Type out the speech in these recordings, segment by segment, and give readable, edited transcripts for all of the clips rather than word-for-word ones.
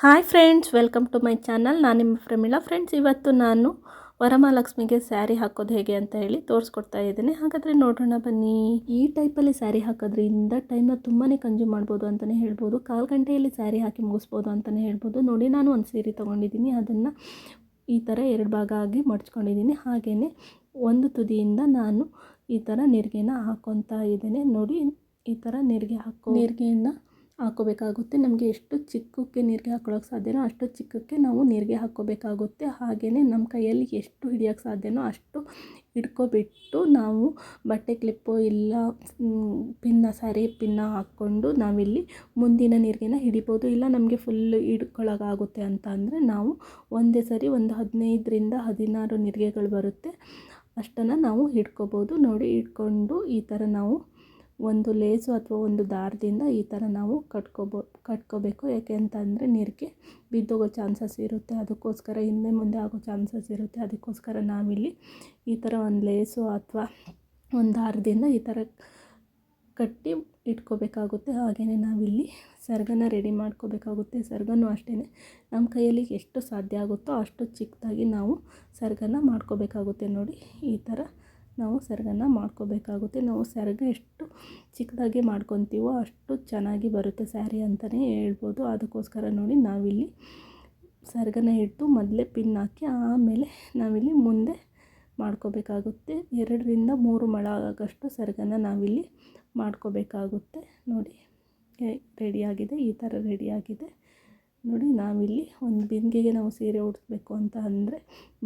Hi friends, welcome to my channel. ನಾನು ನಿಮ್ಮ Pramila. Friends, ಇವತ್ತು ನಾನು ವರಮಹಾಲಕ್ಷ್ಮಿಗೆ ಸ್ಯಾರಿ ಹಾಕೋದು ಹೇಗೆ ಅಂತ ಹೇಳಿ ತೋರಿಸ್ಕೊಡ್ತಾ ಇದ್ದೀನಿ. ಹಾಗಾದರೆ ನೋಡೋಣ ಬನ್ನಿ. ಈ ಟೈಪಲ್ಲಿ ಸ್ಯಾರಿ ಹಾಕೋದ್ರಿಂದ ಟೈಮ್ನ ತುಂಬಾ ಕನ್ಸ್ಯೂಮ್ ಮಾಡ್ಬೋದು ಅಂತಲೇ ಹೇಳ್ಬೋದು. 1/4 ಗಂಟೆಯಲ್ಲಿ ಸ್ಯಾರಿ ಹಾಕಿ ಮುಗಿಸ್ಬೋದು ಅಂತಲೇ ಹೇಳ್ಬೋದು. ನೋಡಿ, ನಾನು ಒಂದು ಸೀರೆ ತೊಗೊಂಡಿದ್ದೀನಿ. ಅದನ್ನು ಈ ಥರ 2 ಭಾಗ ಆಗಿ ಮಡ್ಚ್ಕೊಂಡಿದ್ದೀನಿ. ಹಾಗೆಯೇ ಒಂದು ತುದಿಯಿಂದ ನಾನು ಈ ಥರ ನೆರಿಗೆನ ಹಾಕ್ಕೊತಾ ಇದ್ದೇನೆ. ನೋಡಿ, ಈ ಥರ ನೆರಿಗೆಯನ್ನು ಹಾಕೋಬೇಕಾಗುತ್ತೆ. ನಮಗೆ ಎಷ್ಟು ಚಿಕ್ಕಕ್ಕೆ ನೀರಿಗೆ ಹಾಕೊಳ್ಳೋಕೆ ಸಾಧ್ಯನೋ ಅಷ್ಟು ಚಿಕ್ಕಕ್ಕೆ ನಾವು ನೀರಿಗೆ ಹಾಕ್ಕೋಬೇಕಾಗುತ್ತೆ. ಹಾಗೆಯೇ ನಮ್ಮ ಕೈಯಲ್ಲಿ ಎಷ್ಟು ಹಿಡಿಯೋಕ್ಕೆ ಸಾಧ್ಯನೋ ಅಷ್ಟು ಹಿಡ್ಕೊಬಿಟ್ಟು ನಾವು ಬಟ್ಟೆ ಕ್ಲಿಪ್ಪು ಇಲ್ಲ ಸ್ಯಾರಿ ಪಿನ್ನ ಹಾಕ್ಕೊಂಡು ನಾವಿಲ್ಲಿ ಮುಂದಿನ ನೀರಿಗೆನ ಹಿಡಿಬೋದು. ಇಲ್ಲ ನಮಗೆ ಫುಲ್ಲು ಹಿಡ್ಕೊಳ್ಳೋಕ್ಕಾಗುತ್ತೆ ಅಂತ ಅಂದರೆ ನಾವು ಒಂದೇ ಸರಿ ಒಂದು 15ರಿಂದ 16 ನೀರಿಗೆಗಳು ಬರುತ್ತೆ, ಅಷ್ಟನ್ನು ನಾವು ಹಿಡ್ಕೊಬೋದು. ನೋಡಿ, ಹಿಡ್ಕೊಂಡು ಈ ಥರ ನಾವು ಒಂದು ಲೇಸು ಅಥವಾ ಒಂದು ದಾರದಿಂದ ಈ ಥರ ನಾವು ಕಟ್ಕೋಬೇಕು. ಯಾಕೆ ಅಂತಂದರೆ ನೀರಿಗೆ ಬಿದ್ದೋಗೋ ಚಾನ್ಸಸ್ ಇರುತ್ತೆ. ಅದಕ್ಕೋಸ್ಕರ ಹಿಂದೆ ಮುಂದೆ ಆಗೋ ಚಾನ್ಸಸ್ ಇರುತ್ತೆ. ಅದಕ್ಕೋಸ್ಕರ ನಾವಿಲ್ಲಿ ಈ ಥರ ಒಂದು ಲೇಸು ಅಥವಾ ಒಂದು ದಾರದಿಂದ ಈ ಥರ ಕಟ್ಟಿ ಇಟ್ಕೋಬೇಕಾಗುತ್ತೆ. ಹಾಗೆಯೇ ನಾವಿಲ್ಲಿ ಸೆರಗನ್ನು ರೆಡಿ ಮಾಡ್ಕೋಬೇಕಾಗುತ್ತೆ. ಸೆರಗನ್ನು ಅಷ್ಟೇ ನಮ್ಮ ಕೈಯಲ್ಲಿ ಎಷ್ಟು ಸಾಧ್ಯ ಆಗುತ್ತೋ ಅಷ್ಟು ಚಿಕ್ಕದಾಗಿ ನಾವು ಸೆರಗನ್ನು ಮಾಡ್ಕೋಬೇಕಾಗುತ್ತೆ. ನೋಡಿ, ಈ ಥರ ನಾವು ಸೆರಗನ್ನು ಮಾಡ್ಕೋಬೇಕಾಗುತ್ತೆ. ನಾವು ಸೆರಗು ಎಷ್ಟು ಚಿಕ್ಕದಾಗಿ ಮಾಡ್ಕೊತೀವೋ ಅಷ್ಟು ಚೆನ್ನಾಗಿ ಬರುತ್ತೆ ಸ್ಯಾರಿ ಅಂತಲೇ ಹೇಳ್ಬೋದು. ಅದಕ್ಕೋಸ್ಕರ ನೋಡಿ, ನಾವಿಲ್ಲಿ ಸೆರಗನ್ನು ಇಟ್ಟು ಮೊದಲೇ ಪಿನ್ ಹಾಕಿ ಆಮೇಲೆ ನಾವಿಲ್ಲಿ ಮುಂದೆ ಮಾಡ್ಕೋಬೇಕಾಗುತ್ತೆ. 2ರಿಂದ 3 ಮೊಳ ಆಗೋಷ್ಟು ಸೆರಗನ್ನು ನಾವಿಲ್ಲಿ ಮಾಡ್ಕೋಬೇಕಾಗುತ್ತೆ. ನೋಡಿ, ರೆಡಿಯಾಗಿದೆ. ಈ ಥರ ರೆಡಿಯಾಗಿದೆ. ನೋಡಿ, ನಾವಿಲ್ಲಿ ಒಂದು ಬಿಂದಿಗೆಗೆ ನಾವು ಸೀರೆ ಉಡಿಸ್ಬೇಕು ಅಂತ ಅಂದರೆ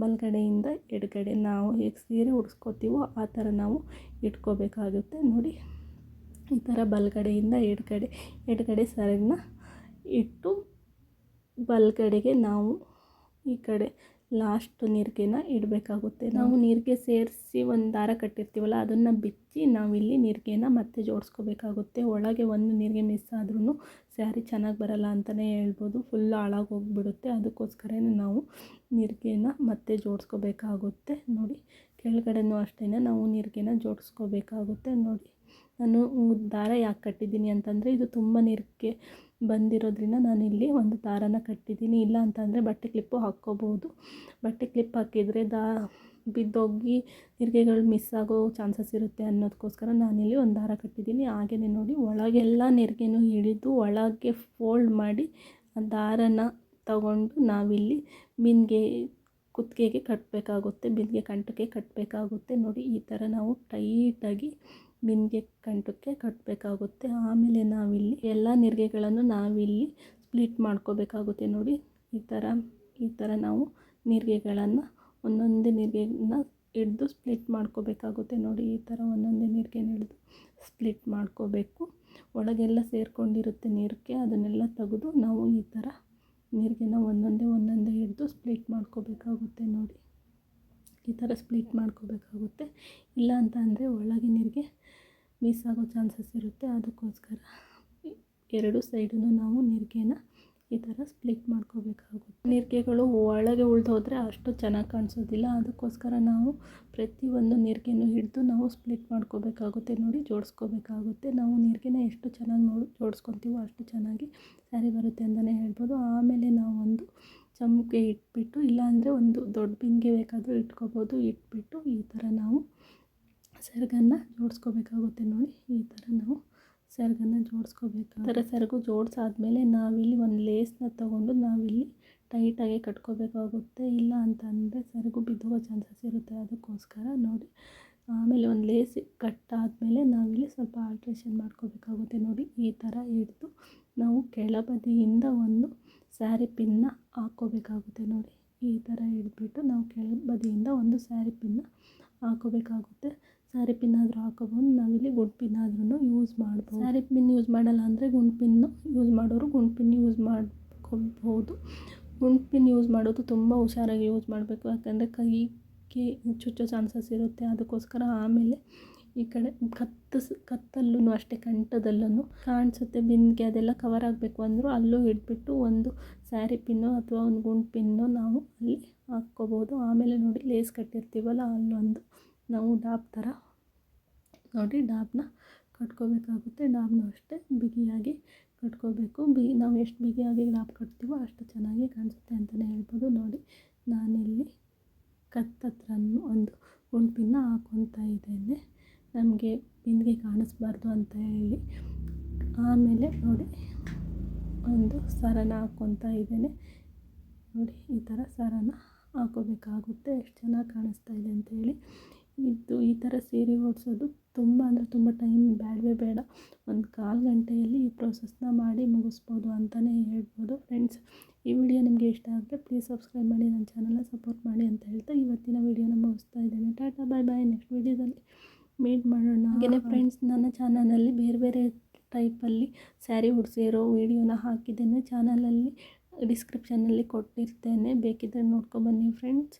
ಬಲಗಡೆಯಿಂದ ಎಡಗಡೆ ನಾವು ಹೇಗೆ ಸೀರೆ ಉಡಿಸ್ಕೋತೀವೋ ಆ ಥರ ನಾವು ಇಟ್ಕೋಬೇಕಾಗುತ್ತೆ. ನೋಡಿ, ಈ ಥರ ಬಲಗಡೆಯಿಂದ ಎಡಗಡೆ ಸೆರಗನ್ನ ಇಟ್ಟು ಬಲಗಡೆಗೆ ನಾವು ಈ ಕಡೆ ಲಾಸ್ಟ್ ನೀರಿಗೆನ ಇಡಬೇಕಾಗುತ್ತೆ. ನಾವು ನೀರಿಗೆ ಸೇರಿಸಿ ಒಂದು ದಾರ ಕಟ್ಟಿರ್ತೀವಲ್ಲ, ಅದನ್ನು ಬಿಚ್ಚಿ ನಾವಿಲ್ಲಿ ನೀರಿಗೆನ ಮತ್ತೆ ಜೋಡಿಸ್ಕೋಬೇಕಾಗುತ್ತೆ. ಒಳಗೆ ಒಂದು ನೀರಿಗೆ ಮಿಸ್ ಆದ್ರೂ ಸ್ಯಾರಿ ಚೆನ್ನಾಗಿ ಬರಲ್ಲ ಅಂತಲೇ ಹೇಳ್ಬೋದು. ಫುಲ್ ಹಾಳಾಗೋಗ್ಬಿಡುತ್ತೆ. ಅದಕ್ಕೋಸ್ಕರನೇ ನಾವು ನೀರಿಗೆನ ಮತ್ತೆ ಜೋಡಿಸ್ಕೋಬೇಕಾಗುತ್ತೆ. ನೋಡಿ, ಕೆಳಗಡೆನೂ ಅಷ್ಟೇ ನಾವು ನೀರಿಗೆನ ಜೋಡಿಸ್ಕೋಬೇಕಾಗುತ್ತೆ. ನೋಡಿ, ನಾನು ದಾರ ಯಾಕೆ ಕಟ್ಟಿದ್ದೀನಿ ಅಂತಂದರೆ ಇದು ತುಂಬ ನೀರಿಗೆ ಬಂದಿರೋದ್ರಿಂದ ನಾನಿಲ್ಲಿ ಒಂದು ದಾರನ ಕಟ್ಟಿದ್ದೀನಿ. ಇಲ್ಲ ಅಂತಂದರೆ ಬಟ್ಟೆ ಕ್ಲಿಪ್ಪು ಹಾಕ್ಕೋಬೋದು. ಬಟ್ಟೆ ಕ್ಲಿಪ್ ಹಾಕಿದರೆ ಬಿದ್ದೋಗಿ ನೀರಿಗೆಗಳು ಮಿಸ್ ಆಗೋ ಚಾನ್ಸಸ್ ಇರುತ್ತೆ ಅನ್ನೋದಕ್ಕೋಸ್ಕರ ನಾನಿಲ್ಲಿ ಒಂದು ದಾರ ಕಟ್ಟಿದ್ದೀನಿ. ಹಾಗೆಯೇ ನೋಡಿ, ಒಳಗೆಲ್ಲ ನೀರಿಗೆನೂ ಹಿಡಿದು ಒಳಗೆ ಫೋಲ್ಡ್ ಮಾಡಿ ಆ ದಾರನ ತಗೊಂಡು ನಾವಿಲ್ಲಿ ಬಿಂದಿಗೆ ಕುತ್ತಿಗೆಗೆ ಕಟ್ಟಬೇಕಾಗುತ್ತೆ. ಬಿಂದಿಗೆ ಕಂಠಕ್ಕೆ ಕಟ್ಟಬೇಕಾಗುತ್ತೆ. ನೋಡಿ, ಈ ಥರ ನಾವು ಟೈಟಾಗಿ ಬಿಂದಿಗೆ ಕಂಠಕ್ಕೆ ಕಟ್ಟಬೇಕಾಗುತ್ತೆ. ಆಮೇಲೆ ನಾವಿಲ್ಲಿ ಎಲ್ಲ ನೀರಿಗೆಗಳನ್ನು ನಾವಿಲ್ಲಿ ಸ್ಪ್ಲಿಟ್ ಮಾಡ್ಕೋಬೇಕಾಗುತ್ತೆ. ನೋಡಿ, ಈ ಥರ ನಾವು ನೀರಿಗೆಗಳನ್ನು ಒಂದೊಂದೇ ನೀರಿಗೆನ ಹಿಡಿದು ಸ್ಪ್ಲಿಟ್ ಮಾಡ್ಕೋಬೇಕಾಗುತ್ತೆ. ನೋಡಿ, ಈ ಥರ ಒಂದೊಂದೇ ನೀರಿಗೆನ ಹಿಡಿದು ಸ್ಪ್ಲಿಟ್ ಮಾಡ್ಕೋಬೇಕು. ಒಳಗೆಲ್ಲ ಸೇರಿಕೊಂಡಿರುತ್ತೆ ನೀರಿಗೆ, ಅದನ್ನೆಲ್ಲ ತೆಗೆದು ನಾವು ಈ ಥರ ನೀರಿಗೆನ ಒಂದೊಂದೇ ಹಿಡಿದು ಸ್ಪ್ಲಿಟ್ ಮಾಡ್ಕೋಬೇಕಾಗುತ್ತೆ. ನೋಡಿ, ಈ ಥರ ಸ್ಪ್ಲಿಟ್ ಮಾಡ್ಕೋಬೇಕಾಗುತ್ತೆ. ಇಲ್ಲ ಅಂತ ಅಂದರೆ ಒಳಗೆ ನೀರಿಗೆ ಮಿಸ್ ಆಗೋ ಚಾನ್ಸಸ್ ಇರುತ್ತೆ. ಅದಕ್ಕೋಸ್ಕರ 2 ಸೈಡೂ ನಾವು ನೀರಿಗೆನ ಈ ಥರ ಸ್ಪ್ಲಿಟ್ ಮಾಡ್ಕೋಬೇಕಾಗುತ್ತೆ. ನೀರಿಗೆಗಳು ಒಳಗೆ ಉಳಿದೋದ್ರೆ ಅಷ್ಟು ಚೆನ್ನಾಗಿ ಕಾಣಿಸೋದಿಲ್ಲ. ಅದಕ್ಕೋಸ್ಕರ ನಾವು ಪ್ರತಿಯೊಂದು ನೀರಿಗೆನೂ ಹಿಡಿದು ನಾವು ಸ್ಪ್ಲಿಟ್ ಮಾಡ್ಕೋಬೇಕಾಗುತ್ತೆ. ನೋಡಿ, ಜೋಡಿಸ್ಕೋಬೇಕಾಗುತ್ತೆ. ನಾವು ನೀರಿಗೆನ ಎಷ್ಟು ಚೆನ್ನಾಗಿ ಜೋಡಿಸ್ಕೊತೀವೋ ಅಷ್ಟು ಚೆನ್ನಾಗಿ ಸ್ಯಾರಿ ಬರುತ್ತೆ ಅಂತಲೇ ಹೇಳ್ಬೋದು. ಆಮೇಲೆ ನಾವು ಒಂದು ಚಮಕೆ ಇಟ್ಬಿಟ್ಟು, ಇಲ್ಲಾಂದರೆ ಒಂದು ದೊಡ್ಡ ಬಿಂದಿಗೆ ಬೇಕಾದರೂ ಇಟ್ಕೋಬೋದು. ಇಟ್ಬಿಟ್ಟು ಈ ಥರ ನಾವು ಸೆರಗನ್ನು ಜೋಡಿಸ್ಕೋಬೇಕಾಗುತ್ತೆ. ನೋಡಿ, ಈ ಥರ ನಾವು ಸೆರಗನ್ನು ಜೋಡಿಸ್ಕೋಬೇಕು. ಈ ಥರ ಸೆರಗು ಜೋಡಿಸಾದ್ಮೇಲೆ ನಾವಿಲ್ಲಿ ಒಂದು ಲೇಸ್ನ ತೊಗೊಂಡು ನಾವಿಲ್ಲಿ ಟೈಟಾಗಿ ಕಟ್ಕೋಬೇಕಾಗುತ್ತೆ. ಇಲ್ಲ ಅಂತ ಅಂದರೆ ಸೆರಗು ಬಿದ್ದೋಗೋ ಚಾನ್ಸಸ್ ಇರುತ್ತೆ. ಅದಕ್ಕೋಸ್ಕರ ನೋಡಿ, ಆಮೇಲೆ ಒಂದು ಲೇಸ್ ಕಟ್ಟಾದಮೇಲೆ ನಾವಿಲ್ಲಿ ಸ್ವಲ್ಪ ಆಲ್ಟ್ರೇಷನ್ ಮಾಡ್ಕೋಬೇಕಾಗುತ್ತೆ. ನೋಡಿ, ಈ ಥರ ಹಿಡಿದು ನಾವು ಕೆಳಬದಿಯಿಂದ ಒಂದು ಸ್ಯಾರಿ ಪಿನ್ನ ಹಾಕ್ಕೋಬೇಕಾಗುತ್ತೆ. ನೋಡಿ, ಈ ಥರ ಹಿಡಿದ್ಬಿಟ್ಟು ನಾವು ಕೆಳಬದಿಯಿಂದ ಒಂದು ಸ್ಯಾರಿ ಪಿನ್ನ ಹಾಕ್ಕೋಬೇಕಾಗುತ್ತೆ. ಸ್ಯಾರಿ ಪಿನ್ ಆದರೂ ಹಾಕೋಬೋದು. ನಾವಿಲ್ಲಿ ಗುಂಡು ಪಿನ್ ಆದ್ರೂ ಯೂಸ್ ಮಾಡ್ಬೋದು. ಸ್ಯಾರಿ ಪಿನ್ ಯೂಸ್ ಮಾಡಲ್ಲ ಅಂದರೆ ಗುಂಡು ಪಿನ್ನು ಯೂಸ್ ಮಾಡೋರು ಗುಂಡು ಪಿನ್ ಯೂಸ್ ಮಾಡ್ಕೋಬೋದು. ಗುಂಡು ಪಿನ್ ಯೂಸ್ ಮಾಡೋದು ತುಂಬ ಹುಷಾರಾಗಿ ಯೂಸ್ ಮಾಡಬೇಕು. ಯಾಕಂದರೆ ಕೈಗೆ ಚುಚ್ಚೋ ಚಾನ್ಸಸ್ ಇರುತ್ತೆ. ಅದಕ್ಕೋಸ್ಕರ ಆಮೇಲೆ ಈ ಕಡೆ ಕತ್ತಲ್ಲೂ ಅಷ್ಟೇ, ಕಂಠದಲ್ಲೂ ಕಾಣಿಸುತ್ತೆ ಬಿಂದಿಗೆ, ಅದೆಲ್ಲ ಕವರ್ ಆಗಬೇಕು ಅಂದರೂ ಅಲ್ಲೂ ಹಿಡ್ಬಿಟ್ಟು ಒಂದು ಸ್ಯಾರಿ ಪಿನ್ನು ಅಥವಾ ಒಂದು ಗುಂಡು ಪಿನ್ನು ನಾವು ಅಲ್ಲಿ ಹಾಕ್ಕೋಬೋದು. ಆಮೇಲೆ ನೋಡಿ, ಲೇಸ್ ಕಟ್ಟಿರ್ತೀವಲ್ಲ ಅಲ್ಲೊಂದು ನಾವು ಡಾಬ್ ಥರ ನೋಡಿ ಡಾಬ್ನ ಕಟ್ಕೋಬೇಕಾಗುತ್ತೆ. ಡಾಬ್ನ ಅಷ್ಟೇ ಬಿಗಿಯಾಗಿ ಕಟ್ಕೋಬೇಕು. ನಾವು ಎಷ್ಟು ಬಿಗಿಯಾಗಿ ಲಾಪ್ ಕಟ್ತೀವೋ ಅಷ್ಟು ಚೆನ್ನಾಗಿ ಕಾಣಿಸುತ್ತೆ ಅಂತಲೇ ಹೇಳ್ಬೋದು. ನೋಡಿ ನಾನಿಲ್ಲಿ ಕತ್ತತ್ರನೂ ಒಂದು ಗುಂಪಿನ ಹಾಕ್ಕೊತಾ ಇದ್ದೇನೆ, ನಮಗೆ ಬಿಂದಿಗೆ ಕಾಣಿಸ್ಬಾರ್ದು ಅಂತ ಹೇಳಿ. ಆಮೇಲೆ ನೋಡಿ ಒಂದು ಸರನ ಹಾಕ್ಕೊತಾ ಇದ್ದೇನೆ. ನೋಡಿ ಈ ಥರ ಸರನ ಹಾಕೋಬೇಕಾಗುತ್ತೆ. ಎಷ್ಟು ಚೆನ್ನಾಗಿ ಕಾಣಿಸ್ತಾ ಇದೆ ಅಂತೇಳಿ. ಈ ಥರ ಸೀರೆ ಓಡಿಸೋದು ತುಂಬ ಅಂದರೆ ತುಂಬ ಟೈಮ್ ಬೇಡವೇ ಬೇಡ. ಒಂದು 1/4 ಗಂಟೆಯಲ್ಲಿ ಈ ಪ್ರೋಸೆಸ್ನ ಮಾಡಿ ಮುಗಿಸ್ಬೋದು ಅಂತಲೇ ಹೇಳ್ಬೋದು. ಫ್ರೆಂಡ್ಸ್, ಈ ವಿಡಿಯೋ ನಿಮಗೆ ಇಷ್ಟ ಆದರೆ ಪ್ಲೀಸ್ ಸಬ್ಸ್ಕ್ರೈಬ್ ಮಾಡಿ, ನನ್ನ ಚಾನಲ್ನ ಸಪೋರ್ಟ್ ಮಾಡಿ ಅಂತ ಹೇಳ್ತಾ ಇವತ್ತಿನ ವಿಡಿಯೋನ ಮುಗಿಸ್ತಾ ಇದ್ದೇನೆ. ಟಾಟಾ ಬಾಯ್ ಬಾಯ್. ನೆಕ್ಸ್ಟ್ ವಿಡಿಯೋದಲ್ಲಿ ಮೀಟ್ ಮಾಡೋಣ. ಹಾಗೆಯೇ ಫ್ರೆಂಡ್ಸ್, ನನ್ನ ಚಾನಲಲ್ಲಿ ಬೇರೆ ಬೇರೆ ಟೈಪಲ್ಲಿ ಸ್ಯಾರಿ ಉಡಿಸಿರೋ ವಿಡಿಯೋನ ಹಾಕಿದ್ದೇನೆ. ಚಾನಲಲ್ಲಿ ಡಿಸ್ಕ್ರಿಪ್ಷನ್ನಲ್ಲಿ ಕೊಟ್ಟಿರ್ತೇನೆ, ಬೇಕಿದ್ದರೆ ನೋಡ್ಕೊಬನ್ನಿ ಫ್ರೆಂಡ್ಸ್.